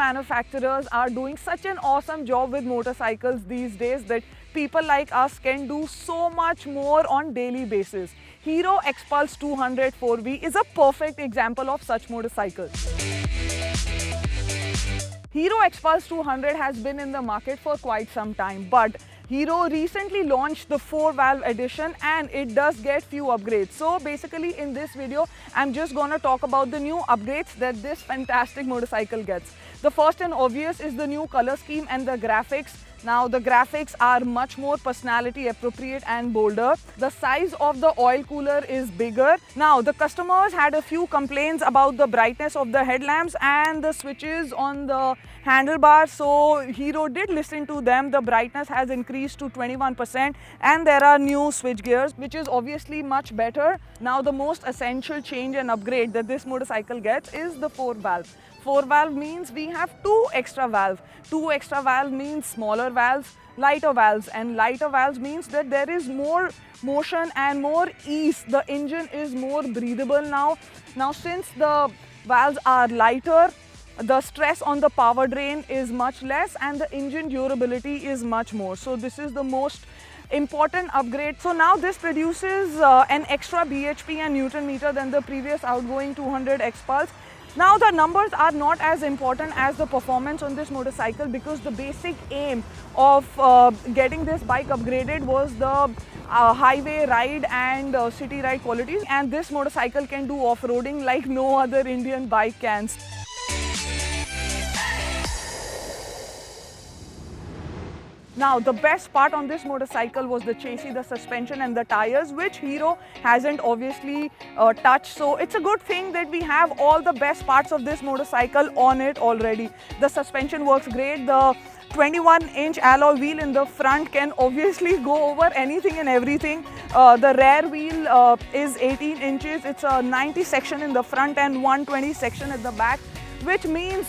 manufacturers are doing such an awesome job with motorcycles these days that people like us can do so much more on daily basis. Hero Xpulse 200 4V is a perfect example of such motorcycles. Hero Xpulse 200 has been in the market for quite some time, but Hero recently launched the 4-valve edition and it does get few upgrades. So basically in this video, I'm just gonna talk about the new upgrades that this fantastic motorcycle gets. The first and obvious is the new color scheme and the graphics. Now the graphics are much more personality appropriate and bolder. The size of the oil cooler is bigger. Now the customers had a few complaints about the brightness of the headlamps and the switches on the handlebars. So Hero did listen to them. The brightness has increased to 21% and there are new switch gears, which is obviously much better. Now the most essential change and upgrade that this motorcycle gets is the 4-valve. 4-valve means we have 2 extra valves. 2 extra valves means smaller valves, lighter valves, and lighter valves means that there is more motion and more ease. The engine is more breathable now. Now since the valves are lighter, the stress on the power drain is much less and the engine durability is much more. So this is the most important upgrade. So now this produces an extra bhp and newton meter than the previous outgoing 200 Xpulse. Now the numbers are not as important as the performance on this motorcycle because the basic aim of getting this bike upgraded was the highway ride and city ride qualities, and this motorcycle can do off-roading like no other Indian bike can. Now the best part on this motorcycle was the chassis, the suspension and the tires, which Hero hasn't obviously touched. So it's a good thing that we have all the best parts of this motorcycle on it already. The suspension works great. The 21-inch alloy wheel in the front can obviously go over anything and everything. The rear wheel is 18 inches. It's a 90 section in the front and 120 section at the back, which means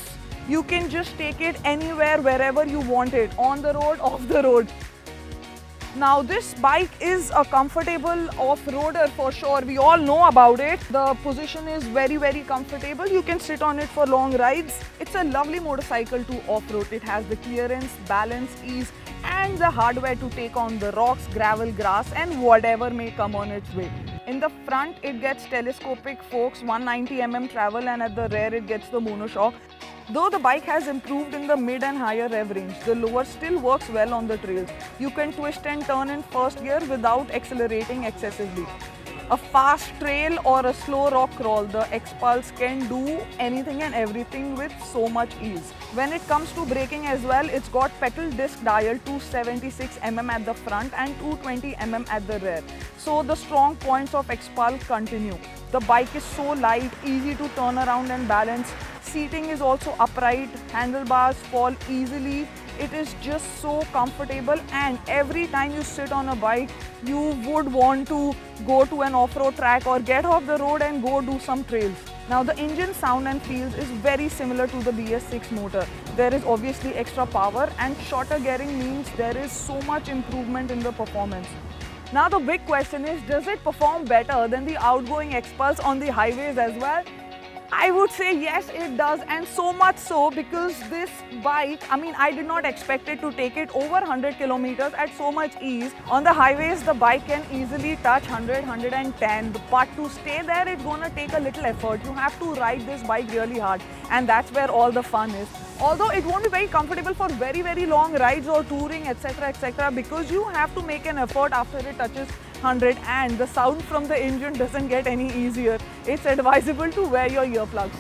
you can just take it anywhere, wherever you want it, on the road, off the road. Now this bike is a comfortable off-roader for sure. We all know about it. The position is very comfortable. You can sit on it for long rides. It's a lovely motorcycle to off-road. It has the clearance, balance, ease and the hardware to take on the rocks, gravel, grass and whatever may come on its way. In the front it gets telescopic forks, 190mm travel, and at the rear it gets the monoshock. Though the bike has improved in the mid and higher rev range, the lower still works well on the trails. You can twist and turn in first gear without accelerating excessively. A fast trail or a slow rock crawl, the Xpulse can do anything and everything with so much ease. When it comes to braking as well, it's got pedal disc dial 276mm at the front and 220mm at the rear. So the strong points of Xpulse continue. The bike is so light, easy to turn around and balance. Seating is also upright, handlebars fall easily. It is just so comfortable, and every time you sit on a bike, you would want to go to an off-road track or get off the road and go do some trails. Now the engine sound and feels is very similar to the BS6 motor. There is obviously extra power and shorter gearing means there is so much improvement in the performance. Now the big question is, does it perform better than the outgoing Xpulse on the highways as well? I would say yes, it does, and so much so because this bike, I did not expect it to take it over 100 kilometers at so much ease. On the highways, the bike can easily touch 100, 110, but to stay there, it's gonna take a little effort. You have to ride this bike really hard, and that's where all the fun is. Although it won't be very comfortable for very long rides or touring, etc, because you have to make an effort after it touches 100, and the sound from the engine doesn't get any easier. It's advisable to wear your earplugs.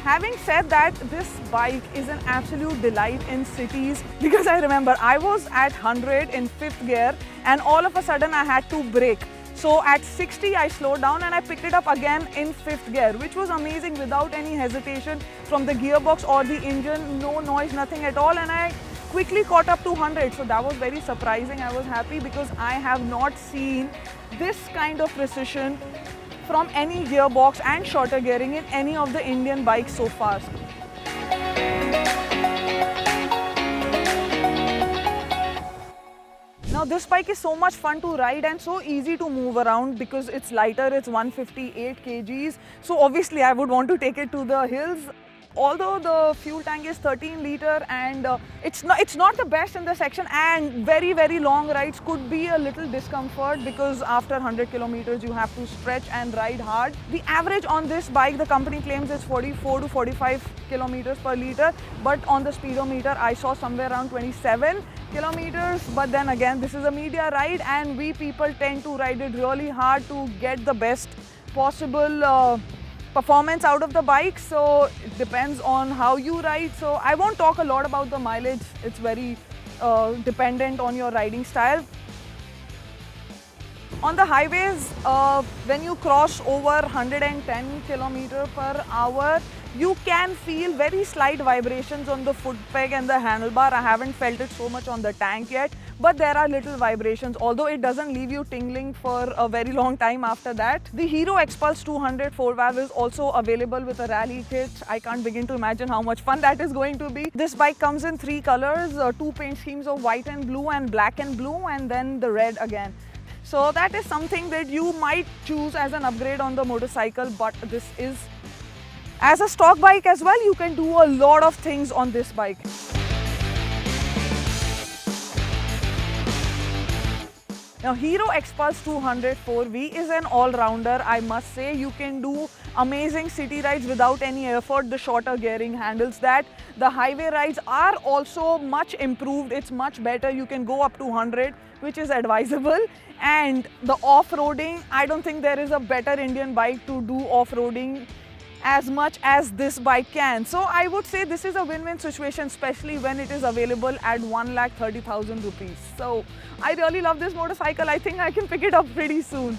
Having said that, this bike is an absolute delight in cities because I remember I was at 100 in 5th gear and all of a sudden I had to brake. So at 60 I slowed down and I picked it up again in 5th gear, which was amazing without any hesitation from the gearbox or the engine, no noise, nothing at all, and I quickly caught up to 100. So that was very surprising. I was happy because I have not seen this kind of precision from any gearbox and shorter gearing in any of the Indian bikes so far. Now this bike is so much fun to ride and so easy to move around because it's lighter, it's 158 kgs. So obviously I would want to take it to the hills. although the fuel tank is 13 liter and it's not the best in the section, and very long rides could be a little discomfort because after 100 kilometers you have to stretch and ride hard. The average on this bike, the company claims, is 44 to 45 kilometers per liter, but on the speedometer I saw somewhere around 27 kilometers. But then again, this is a media ride and we people tend to ride it really hard to get the best possible performance out of the bike. So it depends on how you ride. So I won't talk a lot about the mileage. It's very dependent on your riding style. On the highways, when you cross over 110 kilometers per hour, you can feel very slight vibrations on the foot peg and the handlebar. I haven't felt it so much on the tank yet, but there are little vibrations, although it doesn't leave you tingling for a very long time after that. The Hero Xpulse 200 4-valve is also available with a rally kit. I can't begin to imagine how much fun that is going to be. This bike comes in 3 colors, 2 paint schemes of white and blue and black and blue, and then the red again. So that is something that you might choose as an upgrade on the motorcycle, but this is as a stock bike as well. You can do a lot of things on this bike. Now, Hero Xpulse 200 4V is an all-rounder, I must say. You can do amazing city rides without any effort. The shorter gearing handles that. The highway rides are also much improved. It's much better. You can go up to 100, which is advisable. And the off-roading, I don't think there is a better Indian bike to do off-roading as much as this bike can. So I would say this is a win-win situation, especially when it is available at 1,30,000 rupees. So I really love this motorcycle. I think I can pick it up pretty soon.